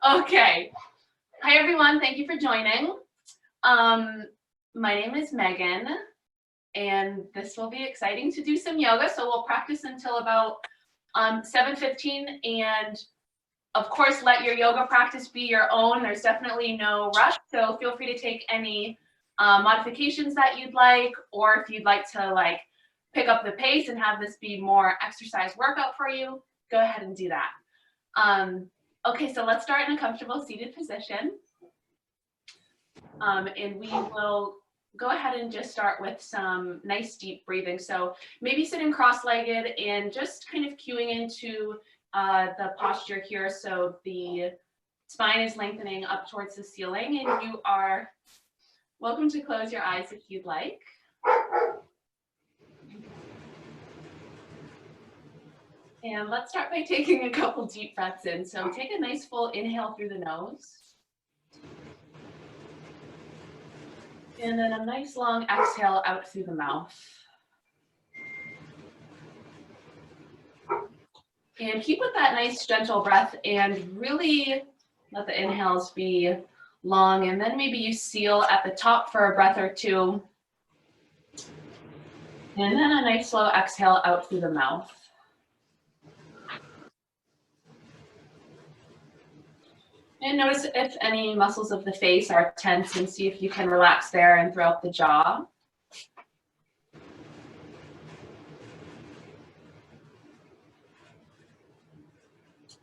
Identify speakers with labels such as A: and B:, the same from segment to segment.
A: Okay. Hi, everyone. Thank you for joining. My name is Megan, and this will be exciting to do some yoga. So we'll practice until about 7:15, and of course, let your yoga practice be your own. There's definitely no rush, so feel free to take any modifications that you'd like, or if you'd like to pick up the pace and have this be more exercise workout for you, go ahead and do that. Okay, so let's start in a comfortable seated position. And we will go ahead and just start with some nice deep breathing. So maybe sitting cross-legged and just kind of cueing into the posture here. So the spine is lengthening up towards the ceiling, and you are welcome to close your eyes if you'd like. And let's start by taking a couple deep breaths in. So take a nice full inhale through the nose. And then a nice long exhale out through the mouth. And keep with that nice gentle breath and really let the inhales be long. And then maybe you seal at the top for a breath or two. And then a nice slow exhale out through the mouth. And notice if any muscles of the face are tense and see if you can relax there and throughout the jaw.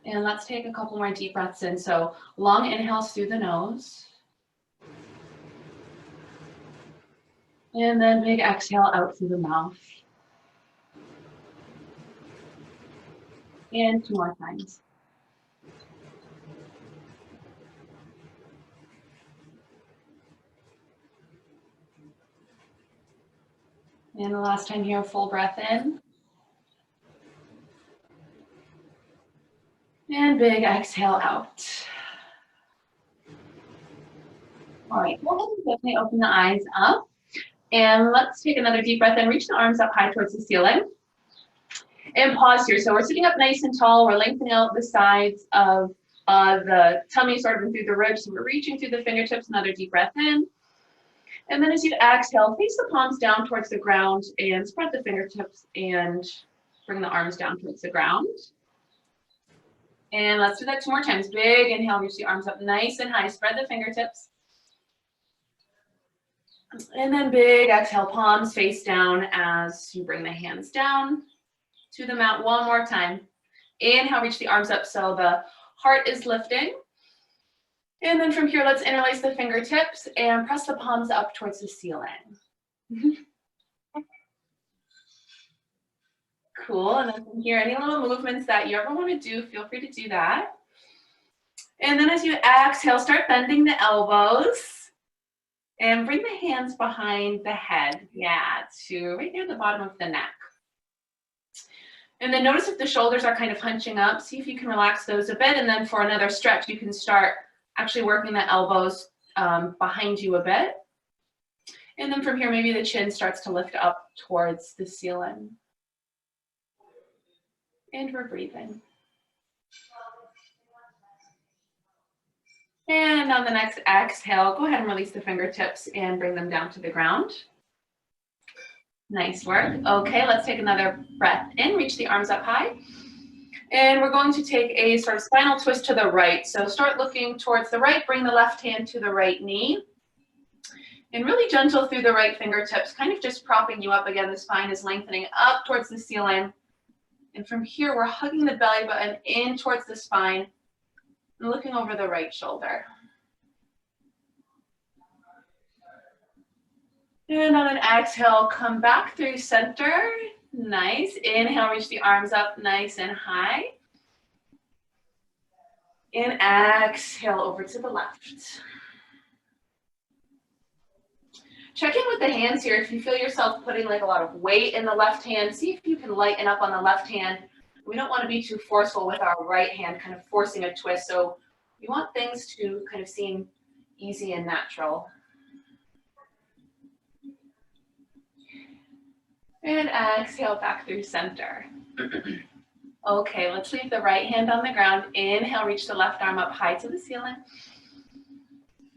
A: And let's take a couple more deep breaths in. So long inhales through the nose. And then big exhale out through the mouth. And 2 more times. And the last time here, full breath in. And big exhale out. All right, go ahead and definitely open the eyes up. And let's take another deep breath in. Reach the arms up high towards the ceiling. And pause here. So we're sitting up nice and tall. We're lengthening out the sides of the tummy, sort of through the ribs. So we're reaching through the fingertips. Another deep breath in. And then as you exhale, face the palms down towards the ground and spread the fingertips and bring the arms down towards the ground. And let's do that 2 more times. Big inhale, reach the arms up nice and high. Spread the fingertips. And then big exhale, palms face down as you bring the hands down to the mat 1 more time. Inhale, reach the arms up so the heart is lifting. And then from here, let's interlace the fingertips and press the palms up towards the ceiling. Cool, and then from here, any little movements that you ever want to do, feel free to do that. And then as you exhale, start bending the elbows and bring the hands behind the head, to right near the bottom of the neck. And then notice if the shoulders are kind of hunching up, see if you can relax those a bit, and then for another stretch, you can start actually working the elbows behind you a bit. And then from here, maybe the chin starts to lift up towards the ceiling. And we're breathing. And on the next exhale, go ahead and release the fingertips and bring them down to the ground. Nice work. Okay, let's take another breath in, reach the arms up high. And we're going to take a sort of spinal twist to the right. So start looking towards the right, bring the left hand to the right knee. And really gentle through the right fingertips, kind of just propping you up again. The spine is lengthening up towards the ceiling. And from here, we're hugging the belly button in towards the spine and looking over the right shoulder. And on an exhale, come back through center. Nice. Inhale, reach the arms up nice and high. And exhale over to the left. Check in with the hands here. If you feel yourself putting like a lot of weight in the left hand, see if you can lighten up on the left hand. We don't want to be too forceful with our right hand, kind of forcing a twist. So we want things to kind of seem easy and natural. And exhale back through center. Okay, let's leave the right hand on the ground. Inhale, reach the left arm up high to the ceiling.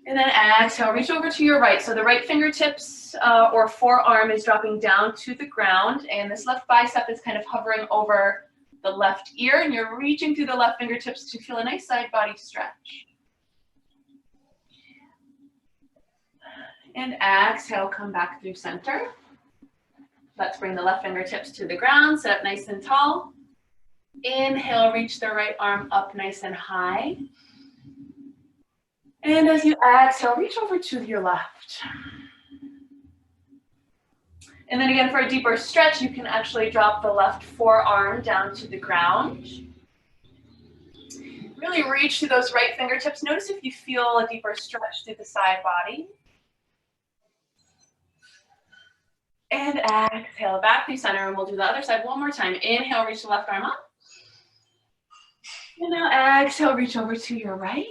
A: And then exhale, reach over to your right. So the right fingertips or forearm is dropping down to the ground, and this left bicep is kind of hovering over the left ear, and you're reaching through the left fingertips to feel a nice side body stretch. And exhale, come back through center. Let's bring the left fingertips to the ground, sit up nice and tall. Inhale, reach the right arm up nice and high. And as you exhale, reach over to your left. And then again, for a deeper stretch, you can actually drop the left forearm down to the ground. Really reach through those right fingertips. Notice if you feel a deeper stretch through the side body. And exhale, back through center, and we'll do the other side one more time. Inhale, reach the left arm up. And now exhale, reach over to your right.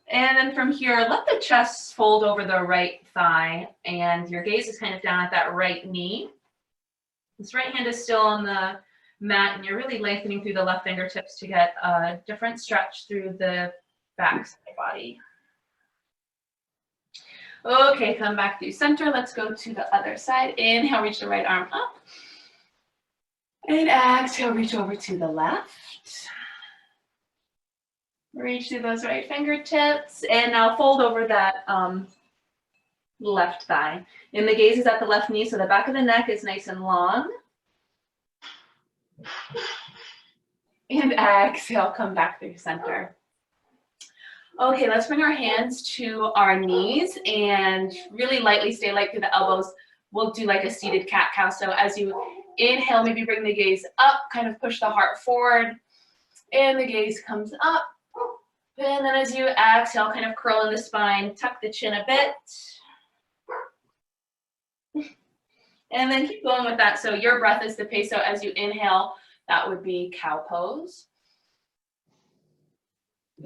A: And then from here, let the chest fold over the right thigh, and your gaze is kind of down at that right knee. This right hand is still on the mat, and you're really lengthening through the left fingertips to get a different stretch through the back side body. Okay, come back through center. Let's go to the other side. Inhale, reach the right arm up. And exhale, reach over to the left. Reach through those right fingertips. And now fold over that left thigh. And the gaze is at the left knee, so the back of the neck is nice and long. And exhale, come back through center. Okay, let's bring our hands to our knees and really lightly stay light through the elbows. We'll do like a seated cat-cow. So as you inhale, maybe bring the gaze up, kind of push the heart forward, and the gaze comes up. And then as you exhale, kind of curl in the spine, tuck the chin a bit. And then keep going with that. So your breath is the pace. So as you inhale, that would be cow pose.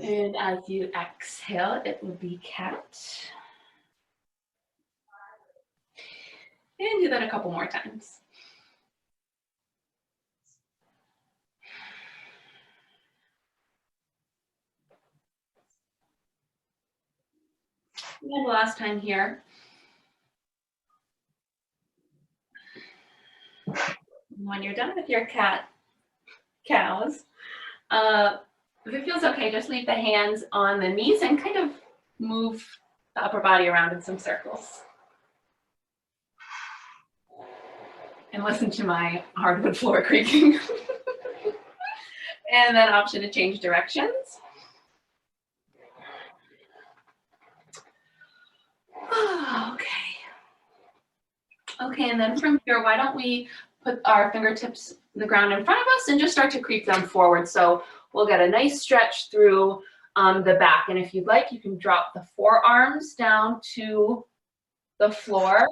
A: And as you exhale, it would be cat. And do that a couple more times. And last time here. When you're done with your cows, if it feels okay, just leave the hands on the knees and kind of move the upper body around in some circles. And listen to my hardwood floor creaking. And then option to change directions. Okay, and then from here, why don't we put our fingertips on the ground in front of us and just start to creep them forward. So we'll get a nice stretch through the back. And if you'd like, you can drop the forearms down to the floor.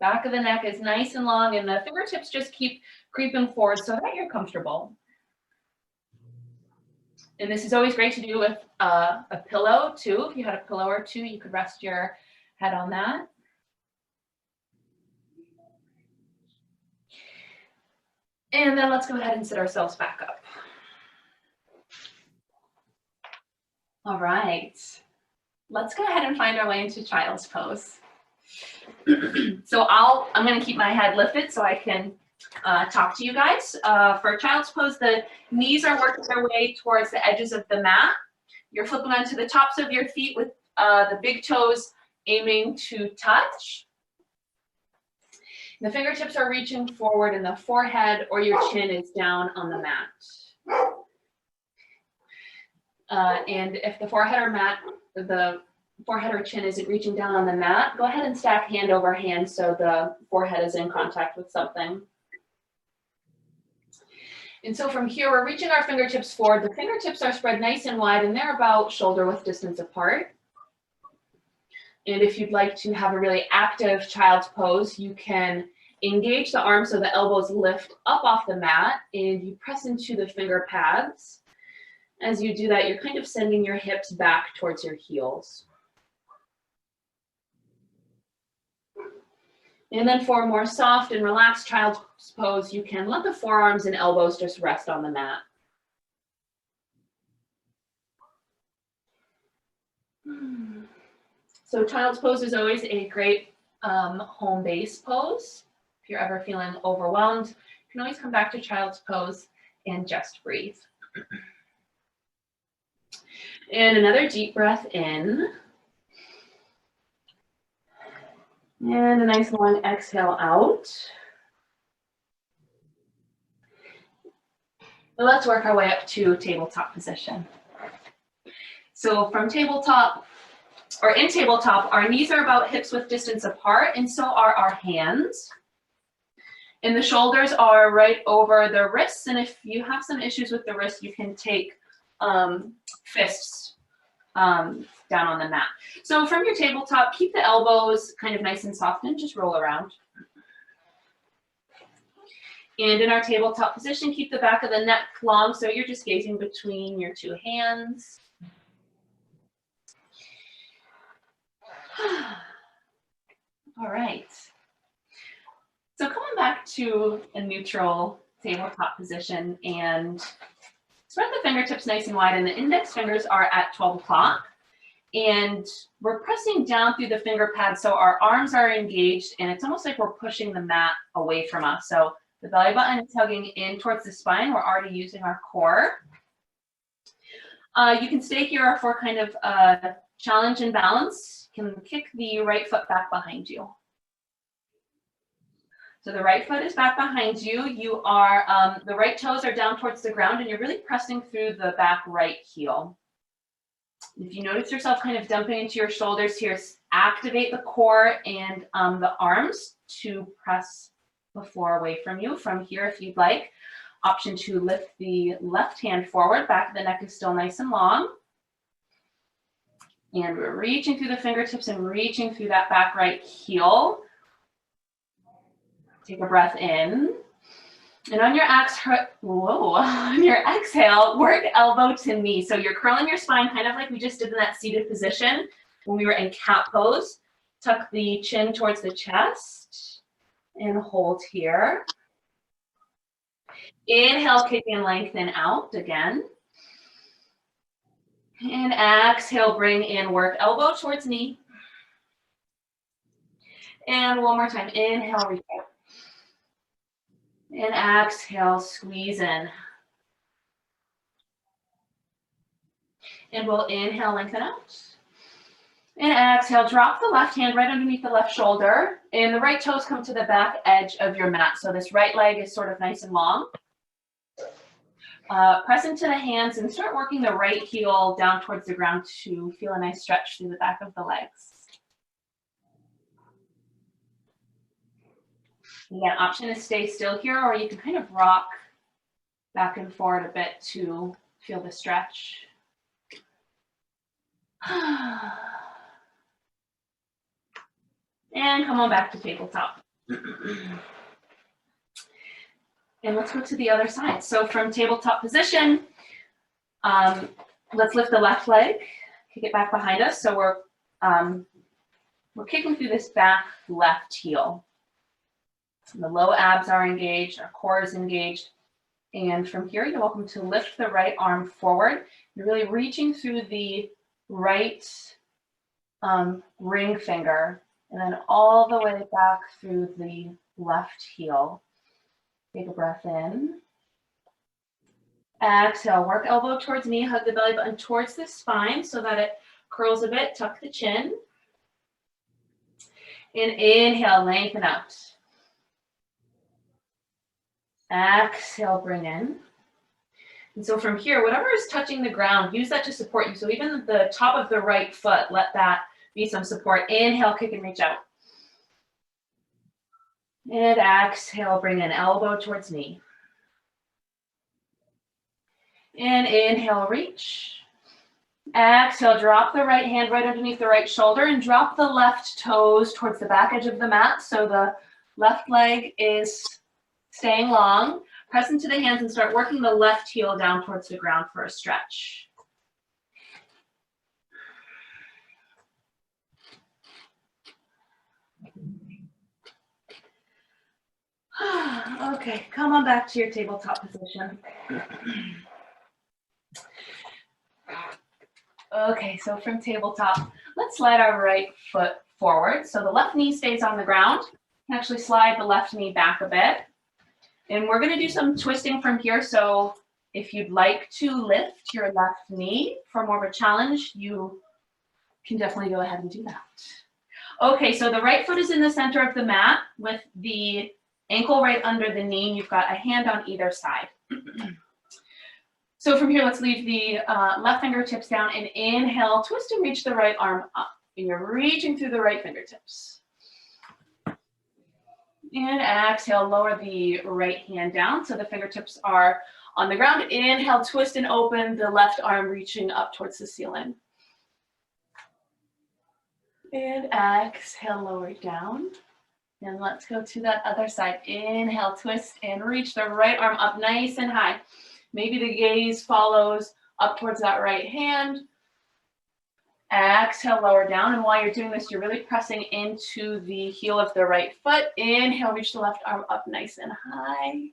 A: Back of the neck is nice and long, and the fingertips just keep creeping forward so that you're comfortable. And this is always great to do with a pillow too. If you had a pillow or two, you could rest your head on that. And then let's go ahead and sit ourselves back up. All right, let's go ahead and find our way into child's pose. So I'm gonna keep my head lifted so I can talk to you guys. For child's pose, the knees are working their way towards the edges of the mat. You're flipping onto the tops of your feet with the big toes aiming to touch. The fingertips are reaching forward and the forehead or your chin is down on the mat. And if the forehead or chin isn't reaching down on the mat, go ahead and stack hand over hand so the forehead is in contact with something. And so from here, we're reaching our fingertips forward. The fingertips are spread nice and wide and they're about shoulder width distance apart. And if you'd like to have a really active child's pose, you can engage the arms so the elbows lift up off the mat and you press into the finger pads. As you do that, you're kind of sending your hips back towards your heels. And then for a more soft and relaxed child's pose, you can let the forearms and elbows just rest on the mat. So child's pose is always a great home base pose. If you're ever feeling overwhelmed, you can always come back to child's pose and just breathe. And another deep breath in. And a nice long exhale out. But let's work our way up to tabletop position. So from tabletop, or in tabletop, our knees are about hips width distance apart, and so are our hands. And the shoulders are right over the wrists, and if you have some issues with the wrist, you can take fists down on the mat. So from your tabletop, keep the elbows kind of nice and soft and just roll around. And in our tabletop position, keep the back of the neck long, so you're just gazing between your two hands. All right. So coming back to a neutral tabletop position, and spread the fingertips nice and wide, and the index fingers are at 12 o'clock. And we're pressing down through the finger pad so our arms are engaged, and it's almost like we're pushing the mat away from us. So the belly button is hugging in towards the spine. We're already using our core. You can stay here for kind of challenge and balance. You can kick the right foot back behind you. So the right foot is back behind you. You are, the right toes are down towards the ground, and you're really pressing through the back right heel. If you notice yourself kind of dumping into your shoulders here, activate the core and the arms to press the floor away from you. From here, if you'd like, option 2, lift the left hand forward. Back of the neck is still nice and long. And we're reaching through the fingertips and reaching through that back right heel. Take a breath in. And on your exhale, work elbow to knee. So you're curling your spine kind of like we just did in that seated position when we were in cat pose. Tuck the chin towards the chest and hold here. Inhale, kick and lengthen out again. And exhale, bring in, work elbow towards knee. And one more time, inhale, reach out. And exhale, squeeze in. And we'll inhale, lengthen out. And exhale, drop the left hand right underneath the left shoulder. And the right toes come to the back edge of your mat. So this right leg is sort of nice and long. Press into the hands and start working the right heel down towards the ground to feel a nice stretch through the back of the legs. Again, option is stay still here, or you can kind of rock back and forward a bit to feel the stretch. And come on back to tabletop. And let's go to the other side. So from tabletop position, let's lift the left leg, kick it back behind us. So we're kicking through this back left heel. The low abs are engaged, our core is engaged. And from here, you're welcome to lift the right arm forward. You're really reaching through the right ring finger, and then all the way back through the left heel. Take a breath in. Exhale, work elbow towards knee, hug the belly button towards the spine so that it curls a bit, tuck the chin. And inhale, lengthen out. Exhale, bring in. And so from here, whatever is touching the ground, use that to support you. So even the top of the right foot, let that be some support. Inhale, kick and reach out. And exhale, bring in, elbow towards knee. And inhale, reach. Exhale, drop the right hand right underneath the right shoulder and drop the left toes towards the back edge of the mat. So the left leg is staying long. Press into the hands and start working the left heel down towards the ground for a stretch. Okay, come on back to your tabletop position. Okay, so from tabletop, let's slide our right foot forward. So the left knee stays on the ground. You can actually slide the left knee back a bit. And we're gonna do some twisting from here. So if you'd like to lift your left knee for more of a challenge, you can definitely go ahead and do that. Okay, so the right foot is in the center of the mat with the ankle right under the knee. You've got a hand on either side. So from here, let's leave the left fingertips down and inhale, twist and reach the right arm up. And you're reaching through the right fingertips. And exhale, lower the right hand down so the fingertips are on the ground. Inhale, twist and open the left arm, reaching up towards the ceiling. And exhale, lower down. And let's go to that other side. Inhale, twist and reach the right arm up nice and high. Maybe the gaze follows up towards that right hand. Exhale, lower down. And while you're doing this, you're really pressing into the heel of the right foot. Inhale, reach the left arm up nice and high.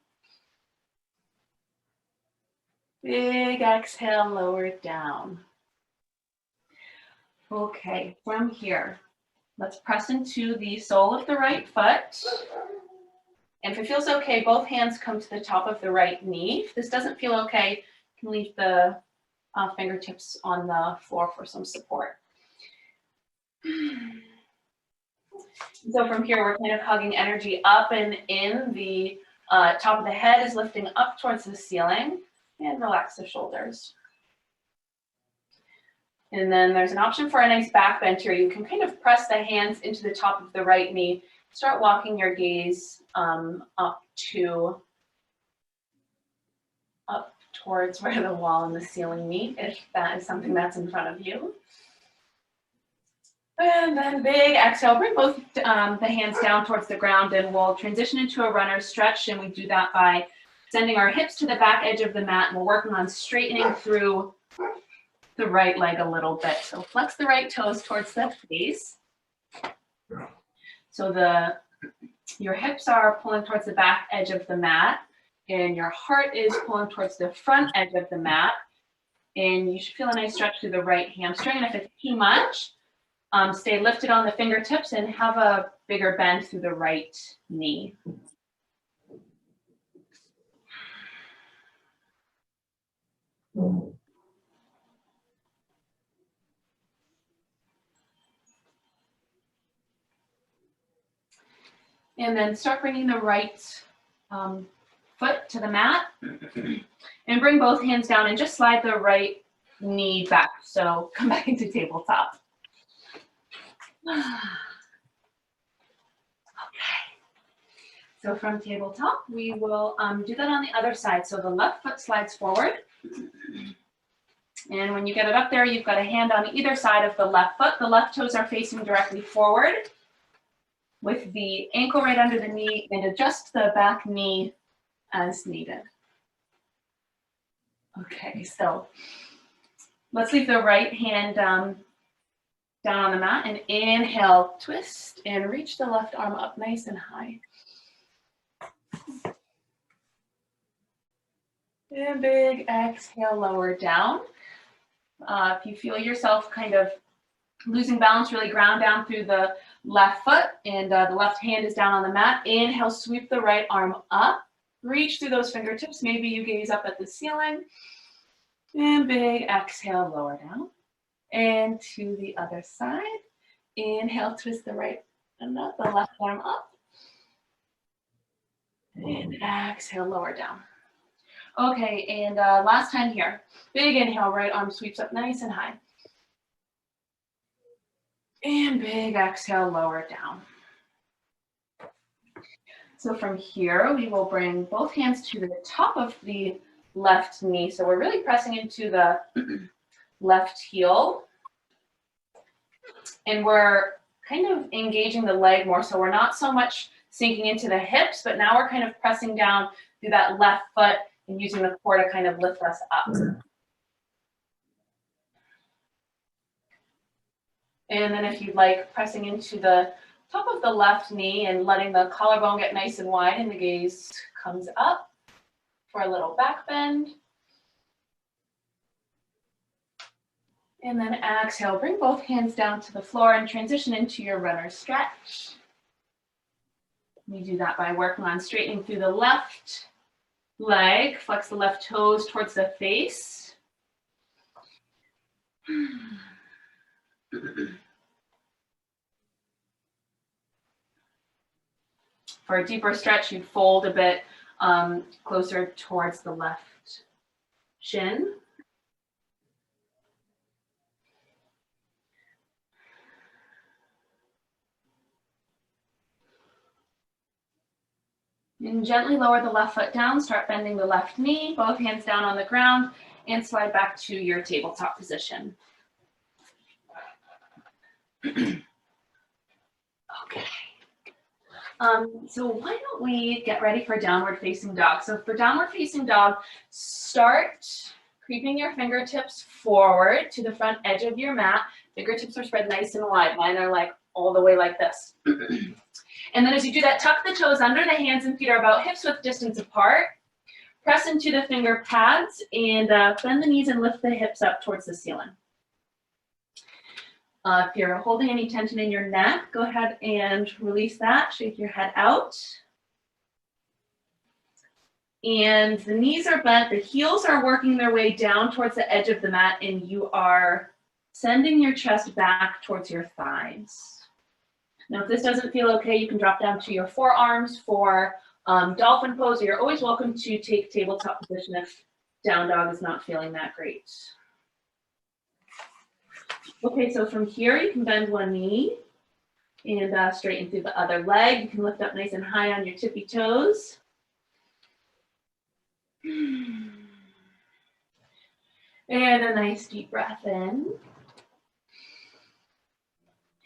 A: Big exhale, lower down. Okay, from here, let's press into the sole of the right foot. And if it feels okay, both hands come to the top of the right knee. If this doesn't feel okay, you can leave the fingertips on the floor for some support. So from here, we're kind of hugging energy up and in. The top of the head is lifting up towards the ceiling, and relax the shoulders. And then there's an option for a nice back bend here. You can kind of press the hands into the top of the right knee. Start walking your gaze up towards where the wall and the ceiling meet, if that is something that's in front of you. And then big exhale, bring both the hands down towards the ground, and we'll transition into a runner's stretch. And we do that by sending our hips to the back edge of the mat. And we're working on straightening through the right leg a little bit. So flex the right toes towards the face. So your hips are pulling towards the back edge of the mat, and your heart is pulling towards the front edge of the mat. And you should feel a nice stretch through the right hamstring. And if it's too much, stay lifted on the fingertips and have a bigger bend through the right knee. And then start bringing the right foot to the mat and bring both hands down and just slide the right knee back. So come back into tabletop. Okay. So from tabletop, we will do that on the other side. So the left foot slides forward. And when you get it up there, you've got a hand on either side of the left foot. The left toes are facing directly forward with the ankle right under the knee, and adjust the back knee as needed. Okay, so let's leave the right hand down on the mat and inhale, twist and reach the left arm up nice and high. And big exhale, lower down. If you feel yourself kind of losing balance, really ground down through the left foot, and the left hand is down on the mat. Inhale, sweep the right arm up. Reach through those fingertips. Maybe you gaze up at the ceiling. And big exhale, lower down. And to the other side. Inhale, twist the right and up, the left arm up. And exhale, lower down. Okay, and last time here. Big inhale, right arm sweeps up nice and high. And big exhale, lower down. So from here, we will bring both hands to the top of the left knee. So we're really pressing into the left heel. And we're kind of engaging the leg more. So we're not so much sinking into the hips, but now we're kind of pressing down through that left foot and using the core to kind of lift us up. And then if you'd like, pressing into the top of the left knee and letting the collarbone get nice and wide, and the gaze comes up for a little back bend. And then exhale, bring both hands down to the floor and transition into your runner stretch. You do that by working on straightening through the left leg, flex the left toes towards the face. For a deeper stretch, you'd fold a bit closer towards the left shin. And gently lower the left foot down, start bending the left knee, both hands down on the ground, and slide back to your tabletop position. Okay. So why don't we get ready for downward facing dog? So for downward facing dog, start creeping your fingertips forward to the front edge of your mat. Fingertips are spread nice and wide. Mine are like all the way like this. And then as you do that, tuck the toes under. The hands and feet are about hips width distance apart. Press into the finger pads and bend the knees and lift the hips up towards the ceiling. If you're holding any tension in your neck, go ahead and release that. Shake your head out. And the knees are bent. The heels are working their way down towards the edge of the mat, and you are sending your chest back towards your thighs. Now, if this doesn't feel okay, you can drop down to your forearms for dolphin pose, or you're always welcome to take tabletop position if down dog is not feeling that great. Okay, so from here, you can bend one knee and straighten through the other leg. You can lift up nice and high on your tippy toes. And a nice deep breath in.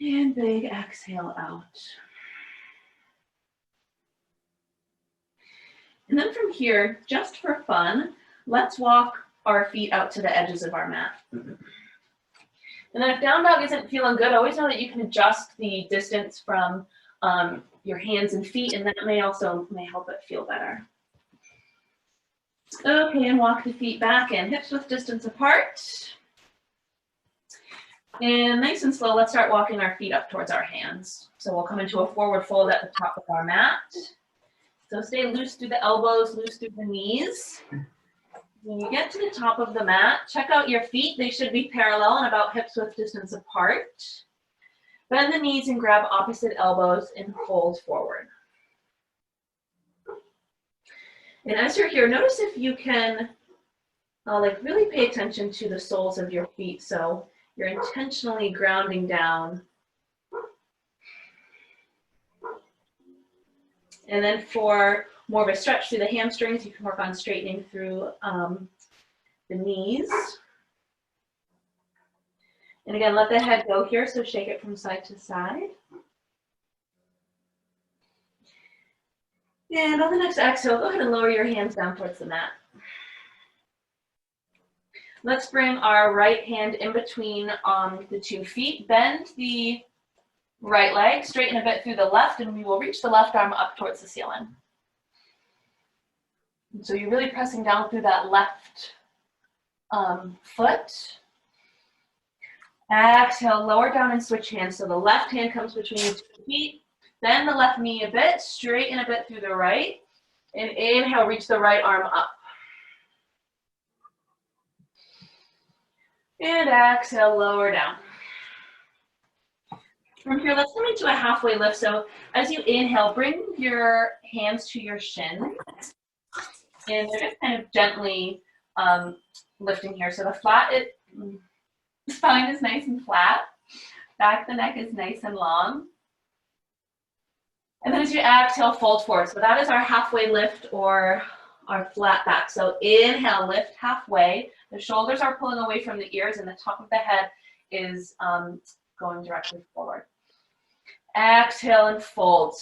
A: And big exhale out. And then from here, just for fun, let's walk our feet out to the edges of our mat. And then if down dog isn't feeling good, always know that you can adjust the distance from your hands and feet, and that may help it feel better. Okay, and walk the feet back in, hips width distance apart. And nice and slow, let's start walking our feet up towards our hands. So we'll come into a forward fold at the top of our mat. So stay loose through the elbows, loose through the knees. When you get to the top of the mat, check out your feet. They should be parallel and about hips width distance apart. Bend the knees and grab opposite elbows and fold forward. And as you're here, notice if you can really pay attention to the soles of your feet. So you're intentionally grounding down. And then for more of a stretch through the hamstrings, you can work on straightening through the knees. And again, let the head go here, so shake it from side to side. And on the next exhale, go ahead and lower your hands down towards the mat. Let's bring our right hand in between the 2 feet. Bend the right leg, straighten a bit through the left, and we will reach the left arm up towards the ceiling. And so you're really pressing down through that left foot. Exhale, lower down and switch hands. So the left hand comes between the 2 feet. Bend the left knee a bit, straighten a bit through the right. And inhale, reach the right arm up. And exhale, lower down. From here, let's come into a halfway lift. So as you inhale, bring your hands to your shins. And they're just kind of gently lifting here. So the spine is nice and flat. Back of the neck is nice and long. And then as you exhale, fold forward. So that is our halfway lift or our flat back. So inhale, lift halfway. The shoulders are pulling away from the ears and the top of the head is going directly forward. Exhale and fold.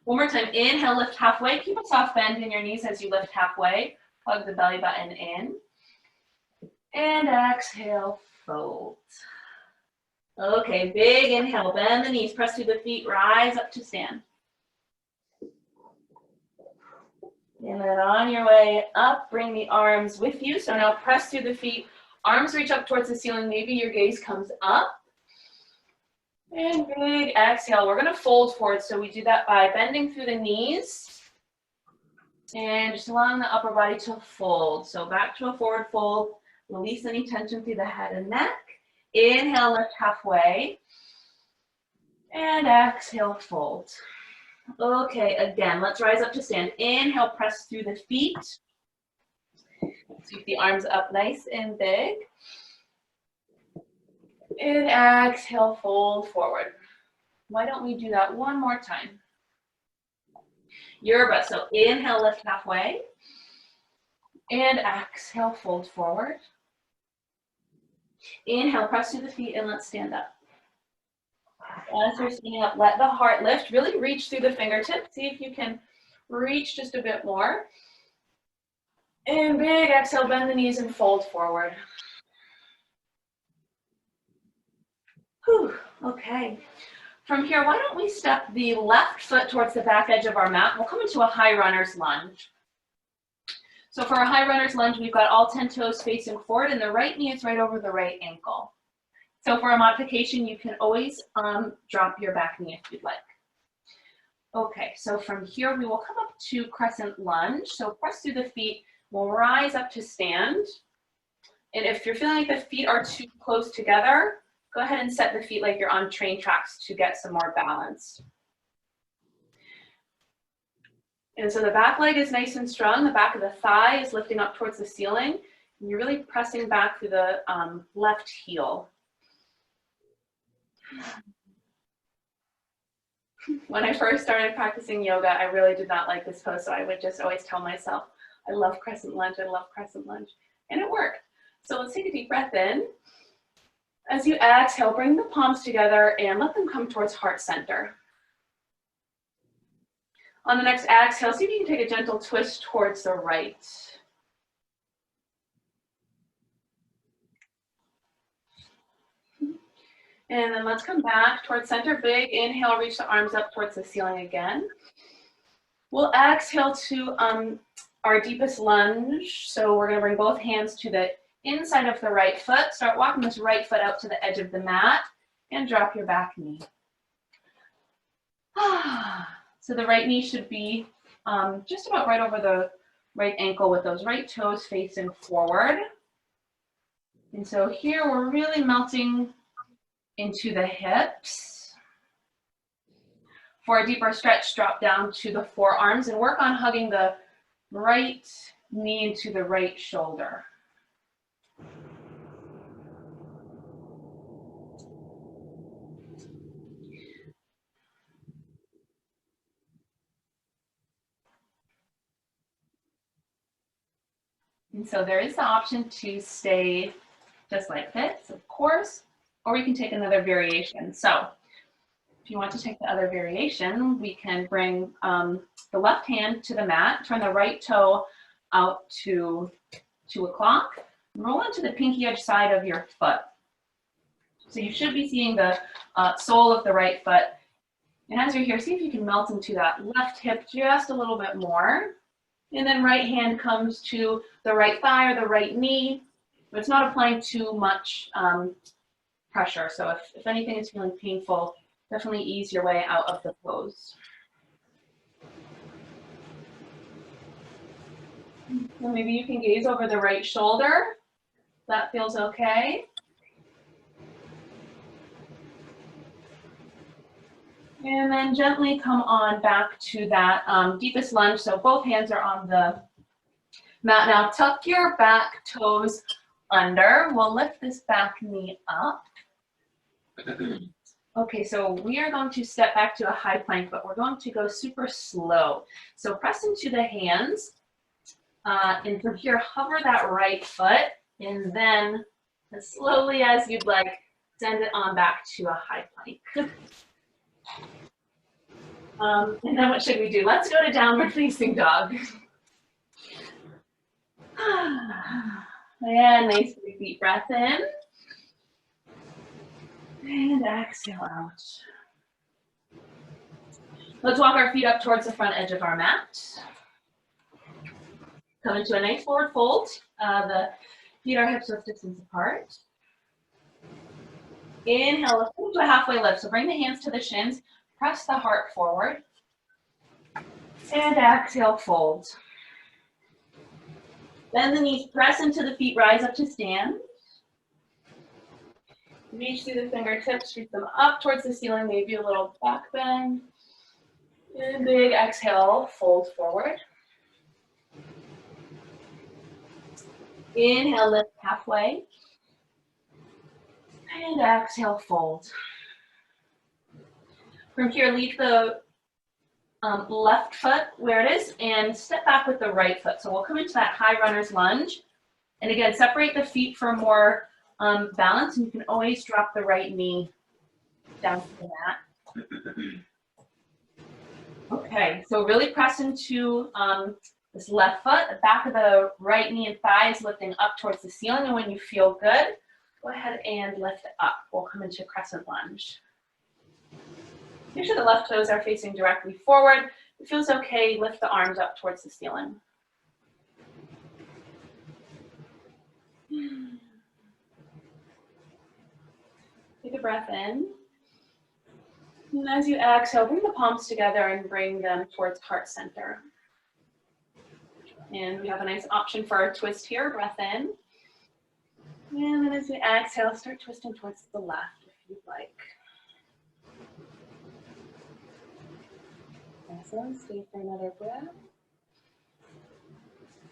A: One more time, inhale, lift halfway. Keep a soft bend in your knees as you lift halfway. Plug the belly button in. And exhale, fold. Okay, big inhale, bend the knees, press through the feet, rise up to stand. And then on your way up, bring the arms with you. So now press through the feet, arms reach up towards the ceiling, maybe your gaze comes up. And big exhale, we're gonna fold forward. So we do that by bending through the knees and just allowing the upper body to fold. So back to a forward fold, release any tension through the head and neck. Inhale, lift halfway. And exhale, fold. Okay, again, let's rise up to stand. Inhale, press through the feet. Sweep the arms up nice and big. And exhale, fold forward. Why don't we do that one more time? Your breath. So inhale, lift halfway. And exhale, fold forward. Inhale, press through the feet and let's stand up. As we're standing up, let the heart lift. Really reach through the fingertips. See if you can reach just a bit more. And big exhale, bend the knees and fold forward. Whew, okay. From here, why don't we step the left foot towards the back edge of our mat. We'll come into a high runner's lunge. So for a high runner's lunge, we've got all 10 toes facing forward and the right knee is right over the right ankle. So for a modification, you can always drop your back knee if you'd like. Okay, so from here, we will come up to crescent lunge. So press through the feet, we'll rise up to stand. And if you're feeling like the feet are too close together, go ahead and set the feet like you're on train tracks to get some more balance. And so the back leg is nice and strong. The back of the thigh is lifting up towards the ceiling. And you're really pressing back through the left heel. When I first started practicing yoga, I really did not like this pose, so I would just always tell myself, I love crescent lunge, I love crescent lunge, and it worked. So let's take a deep breath in. As you exhale, bring the palms together and let them come towards heart center. On the next exhale, see if you can take a gentle twist towards the right. And then let's come back towards center. Big inhale, reach the arms up towards the ceiling again. We'll exhale to our deepest lunge. So we're gonna bring both hands to the inside of the right foot. Start walking this right foot out to the edge of the mat and drop your back knee. So the right knee should be just about right over the right ankle with those right toes facing forward. And so here we're really melting into the hips. For a deeper stretch, drop down to the forearms and work on hugging the right knee into the right shoulder. And so there is the option to stay just like this, of course, or we can take another variation. So if you want to take the other variation, we can bring the left hand to the mat, turn the right toe out to 2 o'clock, roll into the pinky edge side of your foot. So you should be seeing the sole of the right foot. And as you're here, see if you can melt into that left hip just a little bit more. And then right hand comes to the right thigh or the right knee. But it's not applying too much pressure. So if anything is feeling painful, definitely ease your way out of the pose. And maybe you can gaze over the right shoulder. That feels okay. And then gently come on back to that deepest lunge. So both hands are on the mat. Now tuck your back toes under. We'll lift this back knee up. Okay, so we are going to step back to a high plank, but we're going to go super slow. So press into the hands. And from here, hover that right foot. And then as slowly as you'd like, send it on back to a high plank. And then what should we do? Let's go to downward facing dog. And nice deep breath in. And exhale out. Let's walk our feet up towards the front edge of our mat. Come into a nice forward fold. The feet are hips width distance apart. Inhale, lift into a halfway lift. So bring the hands to the shins, press the heart forward. And exhale, fold. Bend the knees, press into the feet, rise up to stand. Reach through the fingertips, reach them up towards the ceiling, maybe a little back bend. And big exhale, fold forward. Inhale, lift halfway. And exhale, fold. From here, leave the left foot where it is and step back with the right foot. So we'll come into that high runner's lunge. And again, separate the feet for more balance, and you can always drop the right knee down to the mat. Okay, so really press into this left foot, the back of the right knee and thigh is lifting up towards the ceiling, and when you feel good, go ahead and lift it up. We'll come into crescent lunge. Make sure the left toes are facing directly forward. If it feels okay, lift the arms up towards the ceiling. Take a breath in. And as you exhale, bring the palms together and bring them towards heart center. And we have a nice option for our twist here. Breath in. And then as we exhale, start twisting towards the left if you'd like. Awesome. Stay for another breath.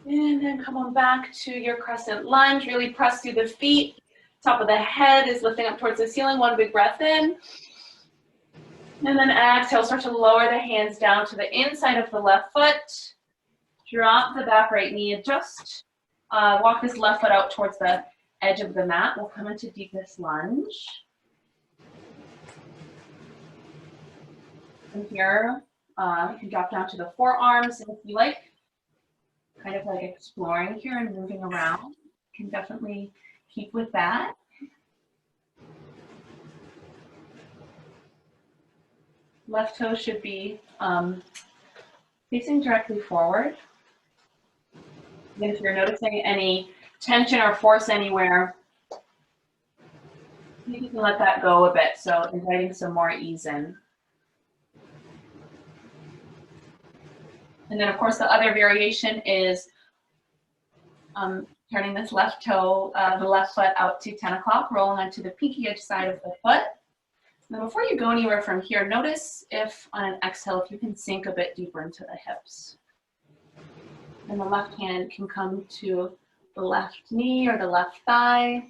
A: And then come on back to your crescent lunge. Really press through the feet. Top of the head is lifting up towards the ceiling. One big breath in. And then exhale, start to lower the hands down to the inside of the left foot. Drop the back right knee. Adjust. Walk this left foot out towards the edge of the mat. We'll come into deepest lunge. From here, you can drop down to the forearms. And if you like, kind of like exploring here and moving around, you can definitely keep with that. Left toe should be facing directly forward. And if you're noticing any tension or force anywhere, you can let that go a bit. So inviting some more ease in. And then of course the other variation is turning this left toe, the left foot out to 10 o'clock, rolling onto the pinky edge side of the foot. Now before you go anywhere from here, notice if on an exhale, if you can sink a bit deeper into the hips. And the left hand can come to the left knee or the left thigh.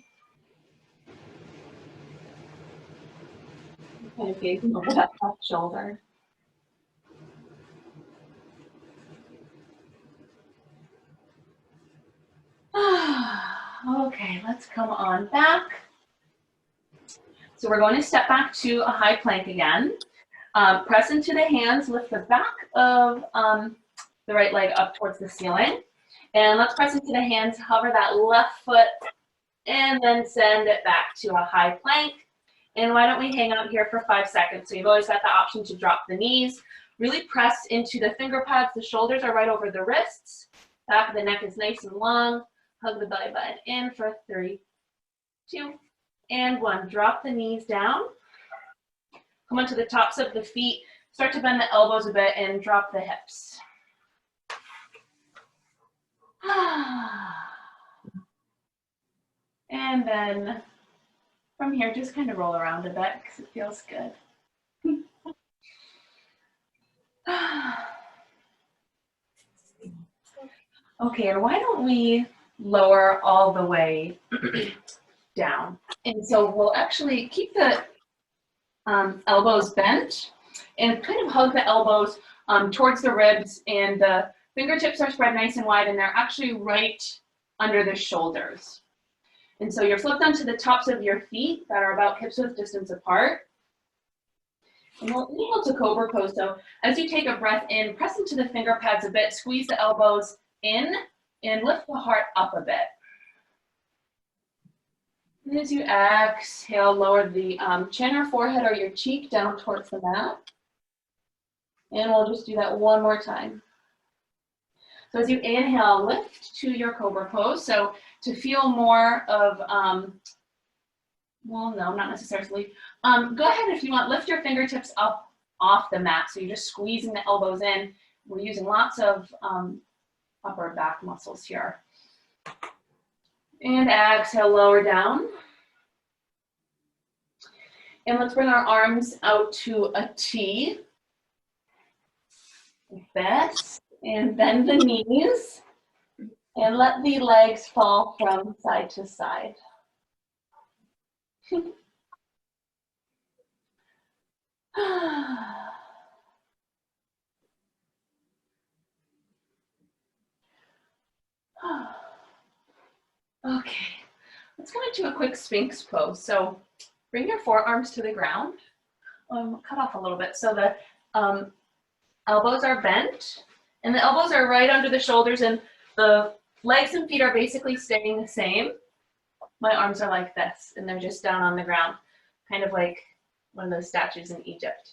A: Kind of gazing over that left shoulder. Okay, let's come on back. So we're going to step back to a high plank again. Press into the hands, lift the back of the right leg up towards the ceiling. And let's press into the hands, hover that left foot, and then send it back to a high plank. And why don't we hang out here for 5 seconds? So you've always got the option to drop the knees. Really press into the finger pads. The shoulders are right over the wrists. Back of the neck is nice and long. Hug the belly button in for 3, 2, and 1. Drop the knees down. Come onto the tops of the feet. Start to bend the elbows a bit and drop the hips. And then from here, just kind of roll around a bit because it feels good. Okay, and why don't we lower all the way down? And so we'll actually keep the elbows bent and kind of hug the elbows towards the ribs, and the fingertips are spread nice and wide, and they're actually right under the shoulders. And so you're flipped onto the tops of your feet that are about hips width distance apart. And we'll inhale to Cobra Pose. So as you take a breath in, press into the finger pads a bit, squeeze the elbows in, and lift the heart up a bit. And as you exhale, lower the chin or forehead or your cheek down towards the mat. And we'll just do that one more time. So as you inhale, lift to your cobra pose. So to feel more of, well, no, not necessarily. Go ahead if you want, lift your fingertips up off the mat. So you're just squeezing the elbows in. We're using lots of upper back muscles here. And exhale, lower down. And let's bring our arms out to a T. Like this. And bend the knees. And let the legs fall from side to side. Okay, let's go into a quick Sphinx pose. So bring your forearms to the ground. Cut off a little bit. So the elbows are bent and the elbows are right under the shoulders and the legs and feet are basically staying the same. My arms are like this and they're just down on the ground, kind of like one of those statues in Egypt.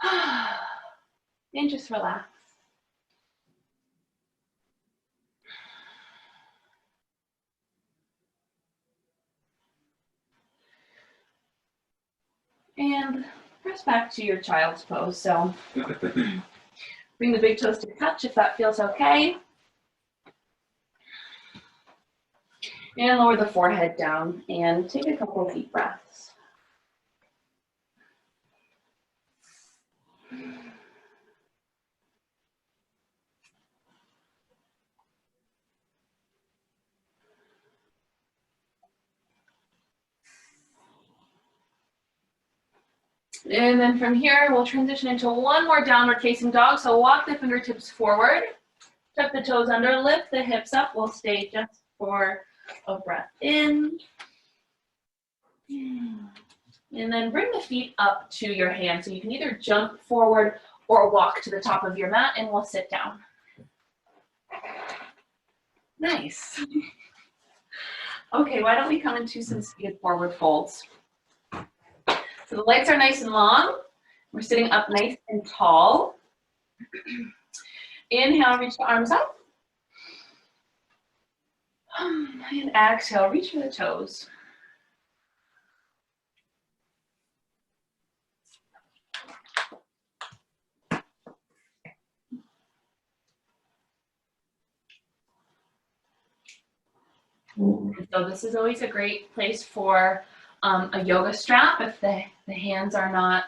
A: And just relax. And press back to your child's pose. So bring the big toes to touch if that feels okay. And lower the forehead down and take a couple of deep breaths. And then from here, we'll transition into one more downward facing dog. So walk the fingertips forward, tuck the toes under, lift the hips up. We'll stay just for a breath in. And then bring the feet up to your hands. So you can either jump forward or walk to the top of your mat and we'll sit down. Nice. Okay, why don't we come into some seated forward folds. So the legs are nice and long. We're sitting up nice and tall. Inhale, reach the arms up. And exhale, reach for the toes. So this is always a great place for a yoga strap. If the hands are not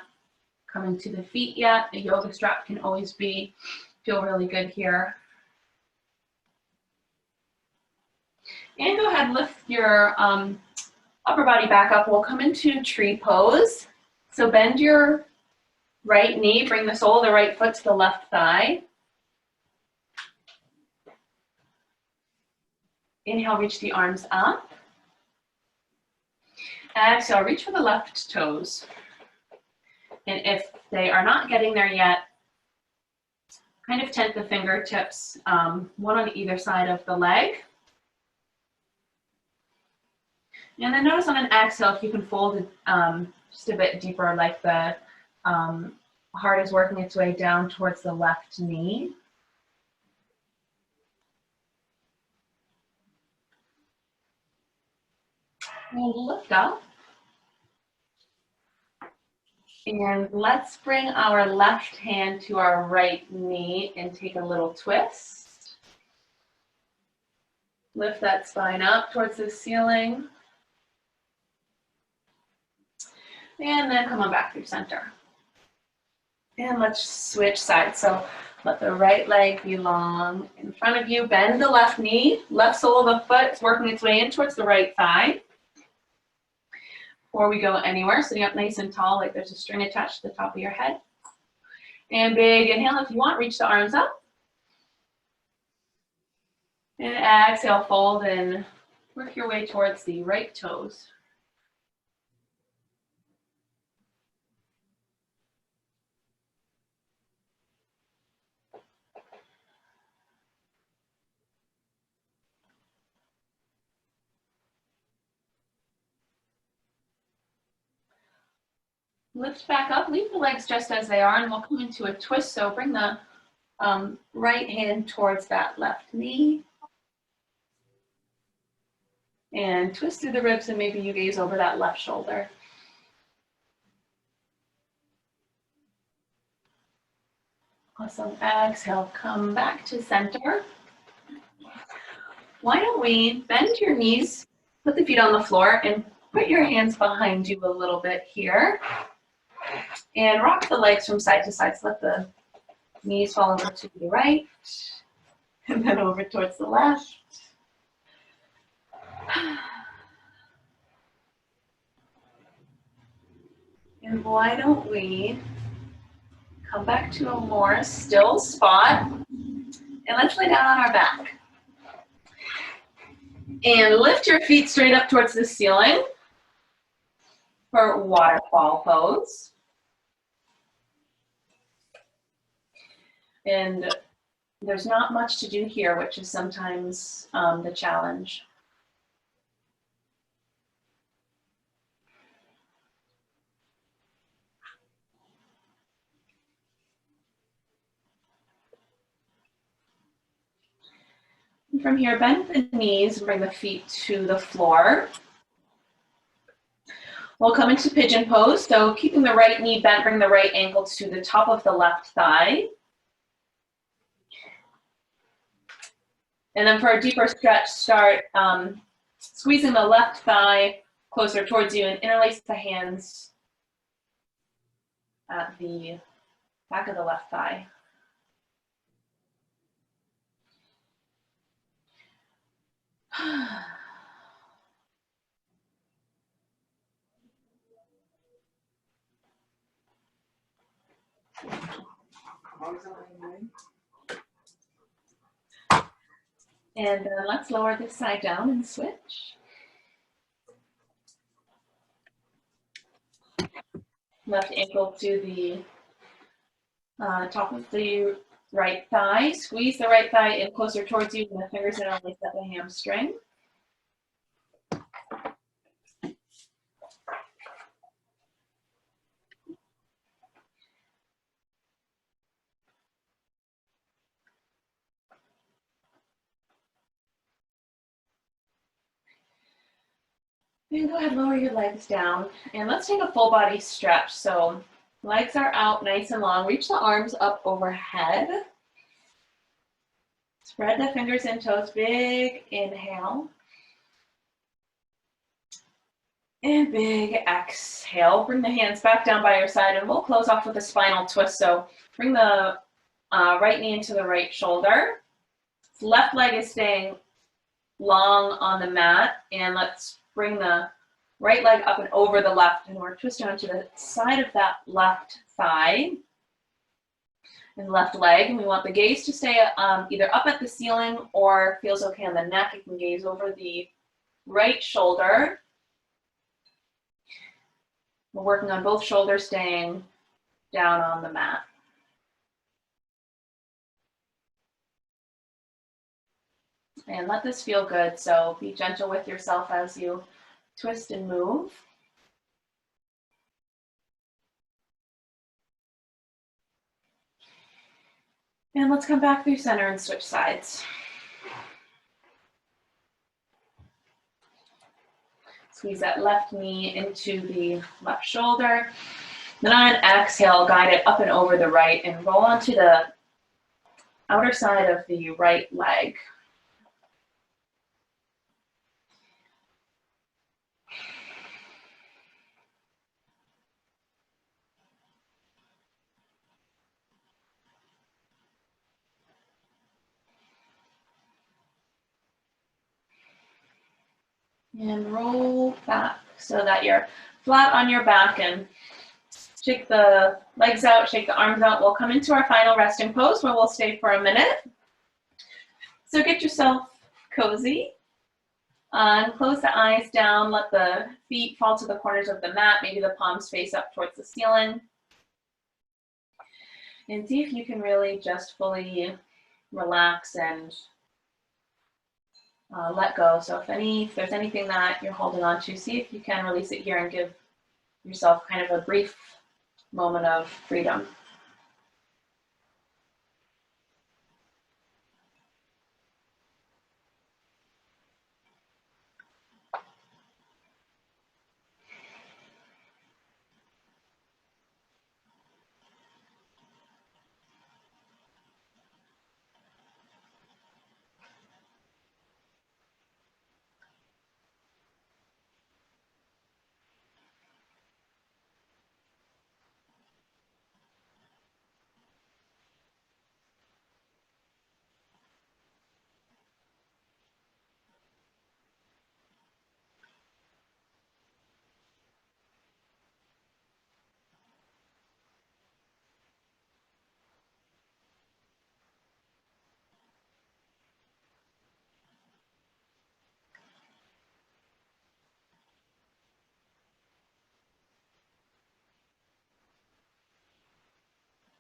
A: coming to the feet yet, a yoga strap can always feel really good here. And go ahead, lift your upper body back up. We'll come into tree pose. So bend your right knee, bring the sole of the right foot to the left thigh. Inhale, reach the arms up. Exhale, reach for the left toes. And if they are not getting there yet, kind of tent the fingertips, one on either side of the leg. And then notice on an exhale if you can fold it just a bit deeper, like the heart is working its way down towards the left knee. And lift up. And let's bring our left hand to our right knee and take a little twist. Lift that spine up towards the ceiling. And then come on back through center. And let's switch sides. So let the right leg be long in front of you. Bend the left knee. Left sole of the foot is working its way in towards the right thigh. Before we go anywhere, sitting up nice and tall like there's a string attached to the top of your head. And big inhale if you want, reach the arms up. And exhale, fold and work your way towards the right toes. Lift back up, leave the legs just as they are, and we'll come into a twist. So bring the right hand towards that left knee. And twist through the ribs, and maybe you gaze over that left shoulder. Awesome. Exhale, come back to center. Why don't we bend your knees, put the feet on the floor, and put your hands behind you a little bit here. And rock the legs from side to side. So let the knees fall over to the right, and then over towards the left. And why don't we come back to a more still spot, and let's lay down on our back. And lift your feet straight up towards the ceiling for waterfall pose. And there's not much to do here, which is sometimes the challenge. And from here, bend the knees and bring the feet to the floor. We'll come into pigeon pose. So keeping the right knee bent, bring the right ankle to the top of the left thigh. And then for a deeper stretch, start squeezing the left thigh closer towards you and interlace the hands at the back of the left thigh. And let's lower this side down and switch. Left ankle to the top of the right thigh. Squeeze the right thigh in closer towards you, and the fingers interlace at the hamstring. And go ahead, lower your legs down, and let's take a full body stretch. So legs are out nice and long. Reach the arms up overhead. Spread the fingers and toes, big inhale. And big exhale. Bring the hands back down by your side, and we'll close off with a spinal twist. So bring the right knee into the right shoulder. Left leg is staying long on the mat, and let's bring the right leg up and over the left, and we're twisting onto the side of that left thigh and left leg. And we want the gaze to stay either up at the ceiling or feels okay on the neck. You can gaze over the right shoulder. We're working on both shoulders staying down on the mat. And let this feel good. So be gentle with yourself as you twist and move. And let's come back through center and switch sides. Squeeze that left knee into the left shoulder. Then on an exhale, guide it up and over the right and roll onto the outer side of the right leg. And roll back so that you're flat on your back, and shake the legs out, shake the arms out. We'll come into our final resting pose where we'll stay for a minute. So get yourself cozy and close the eyes down. Let the feet fall to the corners of the mat, maybe the palms face up towards the ceiling. And see if you can really just fully relax and let go. So if there's anything that you're holding on to, see if you can release it here and give yourself kind of a brief moment of freedom.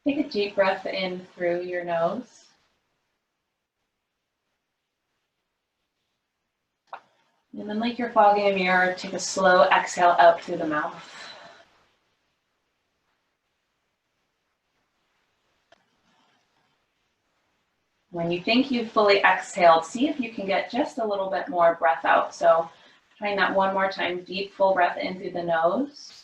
A: Take a deep breath in through your nose. And then, like you're fogging a mirror, take a slow exhale out through the mouth. When you think you've fully exhaled, see if you can get just a little bit more breath out. So trying that one more time, deep, full breath in through the nose.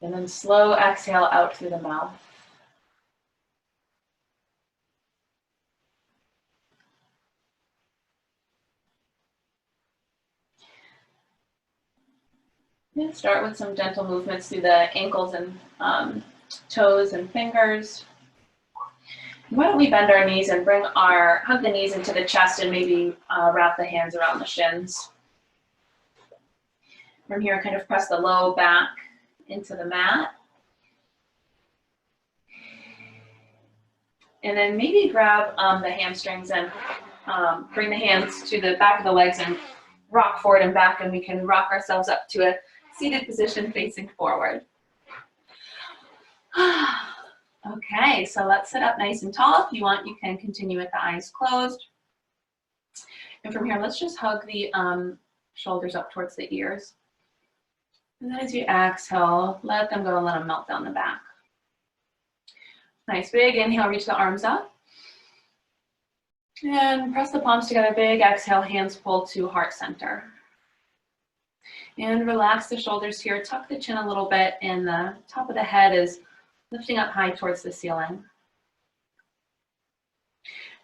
A: And then slow exhale out through the mouth. And start with some gentle movements through the ankles and toes and fingers. Why don't we bend our knees and hug the knees into the chest and maybe wrap the hands around the shins. From here, kind of press the low back into the mat. And then maybe grab the hamstrings and bring the hands to the back of the legs and rock forward and back, and we can rock ourselves up to a seated position facing forward. Okay, so let's sit up nice and tall. If you want, you can continue with the eyes closed. And from here, let's just hug the shoulders up towards the ears. And then as you exhale, let them go and let them melt down the back. Nice, big inhale, reach the arms up. And press the palms together, big exhale, hands pull to heart center. And relax the shoulders here, tuck the chin a little bit, and the top of the head is lifting up high towards the ceiling.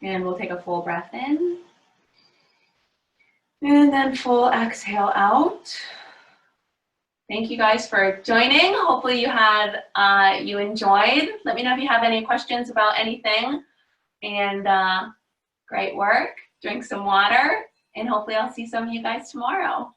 A: And we'll take a full breath in. And then full exhale out. Thank you guys for joining. Hopefully you enjoyed. Let me know if you have any questions about anything. And great work. Drink some water. And hopefully I'll see some of you guys tomorrow.